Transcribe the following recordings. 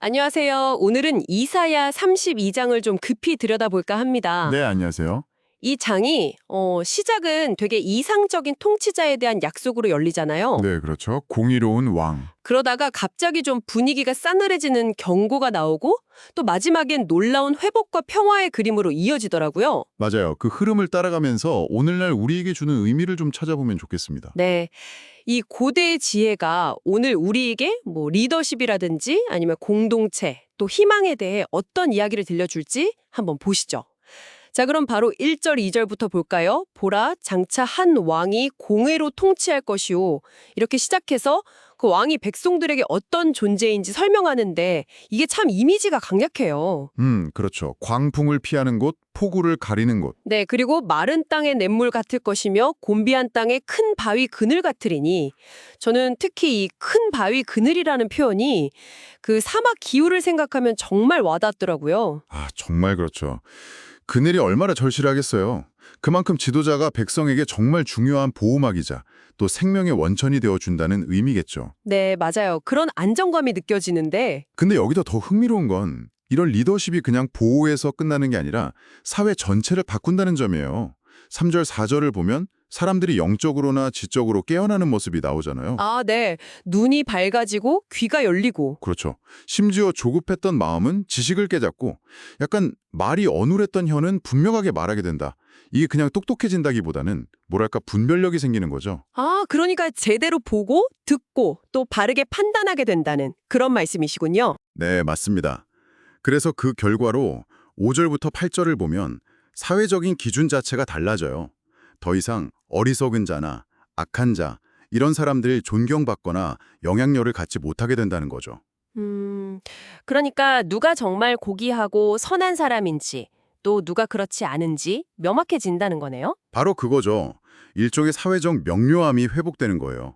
안녕하세요. 오늘은 이사야 32장을 좀 급히 들여다볼까 합니다. 네, 안녕하세요. 이 장이 시작은 되게 이상적인 통치자에 대한 약속으로 열리잖아요. 네, 그렇죠. 공의로운 왕. 그러다가 갑자기 좀 분위기가 싸늘해지는 경고가 나오고 또 마지막엔 놀라운 회복과 평화의 그림으로 이어지더라고요. 맞아요. 그 흐름을 따라가면서 오늘날 우리에게 주는 의미를 좀 찾아보면 좋겠습니다. 네. 이 고대의 지혜가 오늘 우리에게 뭐 리더십이라든지 아니면 공동체 또 희망에 대해 어떤 이야기를 들려줄지 한번 보시죠. 자, 그럼 바로 1절, 2절부터 볼까요? 보라, 장차 한 왕이 공의로 통치할 것이요. 이렇게 시작해서 그 왕이 백성들에게 어떤 존재인지 설명하는데 이게 참 이미지가 강력해요. 그렇죠. 광풍을 피하는 곳, 폭우를 가리는 곳. 네, 그리고 마른 땅의 냇물 같을 것이며 곤비한 땅의 큰 바위 그늘 같으리니 저는 특히 이 큰 바위 그늘이라는 표현이 그 사막 기후를 생각하면 정말 와닿더라고요. 아, 정말 그렇죠. 그늘이 얼마나 절실하겠어요. 그만큼 지도자가 백성에게 정말 중요한 보호막이자 또 생명의 원천이 되어준다는 의미겠죠. 네, 맞아요. 그런 안정감이 느껴지는데 근데 여기서 더 흥미로운 건 이런 리더십이 그냥 보호에서 끝나는 게 아니라 사회 전체를 바꾼다는 점이에요. 3절, 4절을 보면 사람들이 영적으로나 지적으로 깨어나는 모습이 나오잖아요. 아, 네. 눈이 밝아지고 귀가 열리고. 그렇죠. 심지어 조급했던 마음은 지식을 깨닫고 약간 말이 어눌했던 혀는 분명하게 말하게 된다. 이게 그냥 똑똑해진다기보다는 뭐랄까 분별력이 생기는 거죠. 아, 그러니까 제대로 보고 듣고 또 바르게 판단하게 된다는 그런 말씀이시군요. 네, 맞습니다. 그래서 그 결과로 5절부터 8절을 보면 사회적인 기준 자체가 달라져요. 더 이상 어리석은 자나 악한 자, 이런 사람들이 존경받거나 영향력을 갖지 못하게 된다는 거죠. 그러니까 누가 정말 고귀하고 선한 사람인지 또 누가 그렇지 않은지 명확해진다는 거네요. 바로 그거죠. 일종의 사회적 명료함이 회복되는 거예요.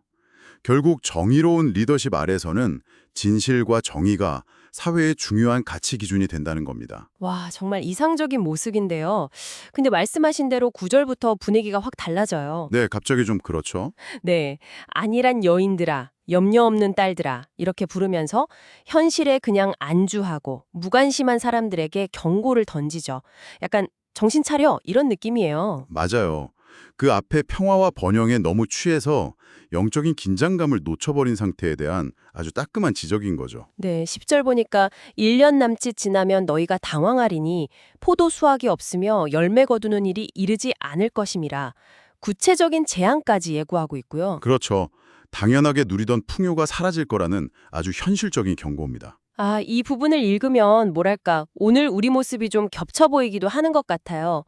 결국 정의로운 리더십 아래서는 진실과 정의가 사회의 중요한 가치 기준이 된다는 겁니다. 와, 정말 이상적인 모습인데요. 근데 말씀하신 대로 9절부터 분위기가 확 달라져요. 네, 갑자기 좀 그렇죠. 네, 안일한 여인들아, 염려 없는 딸들아 이렇게 부르면서 현실에 그냥 안주하고 무관심한 사람들에게 경고를 던지죠. 약간 정신 차려 이런 느낌이에요. 맞아요. 그 앞에 평화와 번영에 너무 취해서 영적인 긴장감을 놓쳐버린 상태에 대한 아주 따끔한 지적인 거죠. 네, 10절 보니까 1년 남짓 지나면 너희가 당황하리니 포도 수확이 없으며 열매 거두는 일이 이르지 않을 것임이라. 구체적인 재앙까지 예고하고 있고요. 그렇죠. 당연하게 누리던 풍요가 사라질 거라는 아주 현실적인 경고입니다. 아, 이 부분을 읽으면 뭐랄까, 오늘 우리 모습이 좀 겹쳐 보이기도 하는 것 같아요.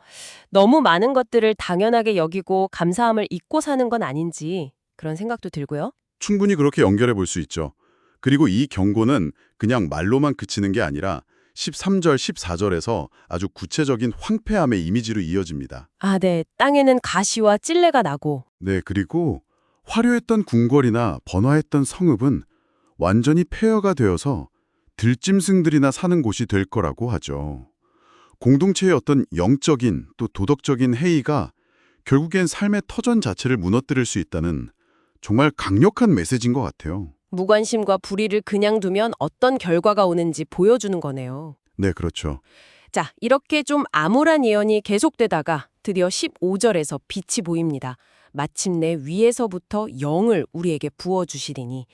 너무 많은 것들을 당연하게 여기고 감사함을 잊고 사는 건 아닌지 그런 생각도 들고요. 충분히 그렇게 연결해 볼 수 있죠. 그리고 이 경고는 그냥 말로만 그치는 게 아니라 13절, 14절에서 아주 구체적인 황폐함의 이미지로 이어집니다. 아, 네. 땅에는 가시와 찔레가 나고. 네, 그리고 화려했던 궁궐이나 번화했던 성읍은 완전히 폐허가 되어서 들짐승들이나 사는 곳이 될 거라고 하죠. 공동체의 어떤 영적인 또 도덕적인 해이가 결국엔 삶의 터전 자체를 무너뜨릴 수 있다는 정말 강력한 메시지인 것 같아요. 무관심과 불의를 그냥 두면 어떤 결과가 오는지 보여주는 거네요. 네, 그렇죠. 자, 이렇게 좀 암울한 예언이 계속되다가 드디어 15절에서 빛이 보입니다. 마침내 위에서부터 영을 우리에게 부어주시리니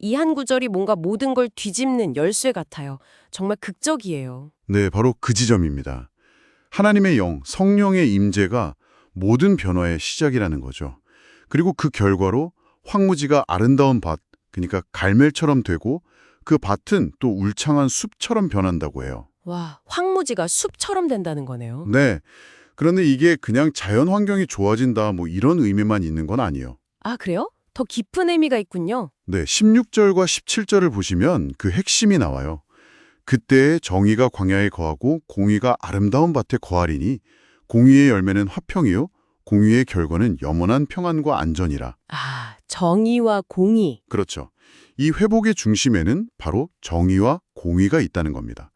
이 한 구절이 뭔가 모든 걸 뒤집는 열쇠 같아요. 정말 극적이에요. 네, 바로 그 지점입니다. 하나님의 영, 성령의 임재가 모든 변화의 시작이라는 거죠. 그리고 그 결과로 황무지가 아름다운 밭, 그러니까 갈멜처럼 되고 그 밭은 또 울창한 숲처럼 변한다고 해요. 와, 황무지가 숲처럼 된다는 거네요. 네, 그런데 이게 그냥 자연 환경이 좋아진다 뭐 이런 의미만 있는 건 아니에요. 아, 그래요? 더 깊은 의미가 있군요. 네, 16절과 17절을 보시면 그 핵심이 나와요. 그때에 정의가 광야에 거하고 공의가 아름다운 밭에 거하리니 공의의 열매는 화평이요 공의의 결과는 영원한 평안과 안전이라. 아, 정의와 공의. 그렇죠. 이 회복의 중심에는 바로 정의와 공의가 있다는 겁니다.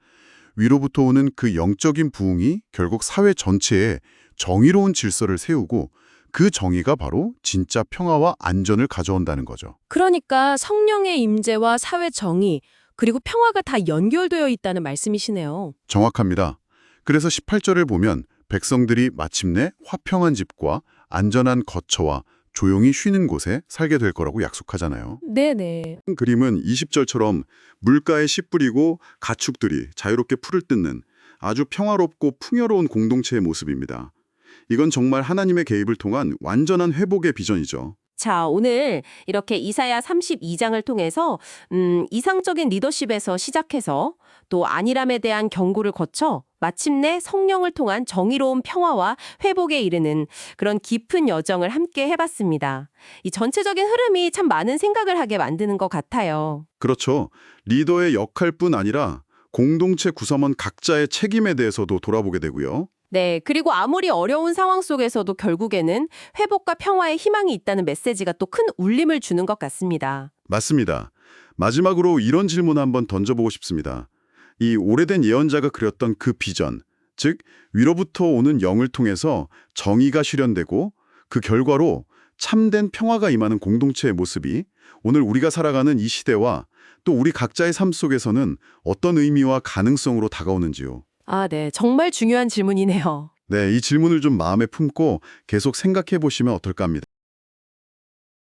위로부터 오는 그 영적인 부흥이 결국 사회 전체에 정의로운 질서를 세우고 그 정의가 바로 진짜 평화와 안전을 가져온다는 거죠. 그러니까 성령의 임재와 사회 정의, 그리고 평화가 다 연결되어 있다는 말씀이시네요. 정확합니다. 그래서 18절을 보면 백성들이 마침내 화평한 집과 안전한 거처와 조용히 쉬는 곳에 살게 될 거라고 약속하잖아요. 네네. 그림은 20절처럼 물가에 씨 뿌리고 가축들이 자유롭게 풀을 뜯는 아주 평화롭고 풍요로운 공동체의 모습입니다. 이건 정말 하나님의 개입을 통한 완전한 회복의 비전이죠. 자, 오늘 이렇게 이사야 32장을 통해서 이상적인 리더십에서 시작해서 또 안일함에 대한 경고를 거쳐 마침내 성령을 통한 정의로운 평화와 회복에 이르는 그런 깊은 여정을 함께 해봤습니다. 이 전체적인 흐름이 참 많은 생각을 하게 만드는 것 같아요. 그렇죠. 리더의 역할뿐 아니라 공동체 구성원 각자의 책임에 대해서도 돌아보게 되고요. 네, 그리고 아무리 어려운 상황 속에서도 결국에는 회복과 평화의 희망이 있다는 메시지가 또 큰 울림을 주는 것 같습니다. 맞습니다. 마지막으로 이런 질문 한번 던져보고 싶습니다. 이 오래된 예언자가 그렸던 그 비전, 즉 위로부터 오는 영을 통해서 정의가 실현되고 그 결과로 참된 평화가 임하는 공동체의 모습이 오늘 우리가 살아가는 이 시대와 또 우리 각자의 삶 속에서는 어떤 의미와 가능성으로 다가오는지요. 아, 네, 정말 중요한 질문이네요. 네, 이 질문을 좀 마음에 품고 계속 생각해 보시면 어떨까 합니다.